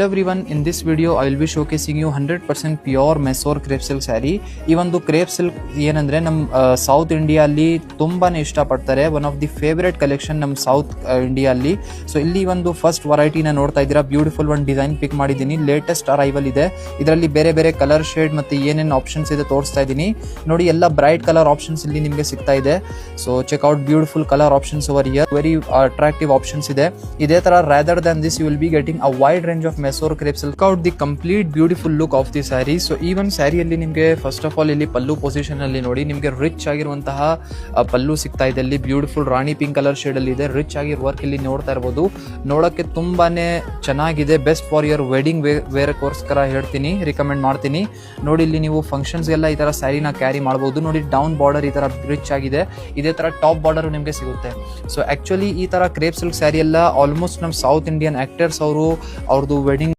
Hello everyone, in this video I will be showcasing you 100% pure Mysore crepe silk sari. ಈ ಒಂದು crepe silk ಏನಂದ್ರೆ ನಮ್ಮ south India ಅಲ್ಲಿ ತುಂಬಾನೇ ಇಷ್ಟಪಡ್ತಾರೆ. One of the favourite collection ನಮ್ಮ ಸೌತ್ ಇಂಡಿಯಾ ಅಲ್ಲಿ. ಸೊ ಇಲ್ಲಿ ಒಂದು ಫಸ್ಟ್ ವೆರೈಟಿನ ನೋಡ್ತಾ ಇದ್ದೀರಾ, ಬ್ಯೂಟಿಫುಲ್ ಒಂದು ಡಿಸೈನ್ ಪಿಕ್ ಮಾಡಿದ್ದೀನಿ. ಲೇಟೆಸ್ಟ್ ಅರೈವಲ್ ಇದೆ. ಇದರಲ್ಲಿ ಬೇರೆ ಬೇರೆ ಕಲರ್ ಶೇಡ್ ಮತ್ತೆ ಏನೇನು ಆಪ್ಷನ್ಸ್ ಇದೆ ತೋರಿಸ್ತಾ ಇದ್ದೀನಿ ನೋಡಿ. ಎಲ್ಲ ಬ್ರೈಟ್ ಕಲರ್ ಆಪ್ಷನ್ಸ್ ಇಲ್ಲಿ ನಿಮಗೆ ಸಿಗ್ತಾ ಇದೆ. So check out beautiful colour options over here. Very attractive options ಇದೆ. ಇದೇ ತರ rather than this you will be getting a wide range of Mysore crepe silk out the complete beautiful look of the sari. So ಈ ಒಂದು ಸ್ಯಾರಿಯಲ್ಲಿ ನಿಮಗೆ first of all ಇಲ್ಲಿ ಪಲ್ಲು position ಅಲ್ಲಿ ನೋಡಿ, ನಿಮಗೆ ರಿಚ್ ಆಗಿರುವಂತಹ ಪಲ್ಲು ಸಿಗ್ತಾ ಇದೆ. ಇಲ್ಲಿ ಬ್ಯೂಟಿಫುಲ್ ರಾಣಿ ಪಿಂಕ್ ಕಲರ್ ಶೇಡ್ ಅಲ್ಲಿ ಇದೆ. ರಿಚ್ ಆಗಿ ವರ್ಕ್ ಇಲ್ಲಿ ನೋಡ್ತಾ ಇರಬಹುದು. ನೋಡಕ್ಕೆ ತುಂಬಾನೇ ಚೆನ್ನಾಗಿದೆ. ಬೆಸ್ಟ್ ಫಾರ್ ಯುವರ್ ವೆಡ್ಡಿಂಗ್ ವೇರ್ಗೋಸ್ಕರ ಹೇಳ್ತೀನಿ, ರಿಕಮೆಂಡ್ ಮಾಡ್ತೀನಿ. ನೋಡಿ ಇಲ್ಲಿ ನೀವು ಫಂಕ್ಷನ್ಸ್ ಎಲ್ಲ ಈ ತರ ಸ್ಯಾರಿನ ಕ್ಯಾರಿ ಮಾಡಬಹುದು. ನೋಡಿ ಡೌನ್ ಬಾರ್ಡರ್ ಈ ತರ ರಿಚ್ ಆಗಿದೆ. ಇದೇ ತರ ಟಾಪ್ ಬಾರ್ಡರ್ ನಿಮಗೆ ಸಿಗುತ್ತೆ. ಸೊ ಆಕ್ಚುಲಿ ಈ ತರ ಕ್ರೇಪ್ ಸಿಲ್ಕ್ ಸ್ಯಾರಿ ಎಲ್ಲ ಆಲ್ಮೋಸ್ಟ್ ನಮ್ಮ ಸೌತ್ ಇಂಡಿಯನ್ ಆಕ್ಟರ್ಸ್ ಅವ್ರದ್ದು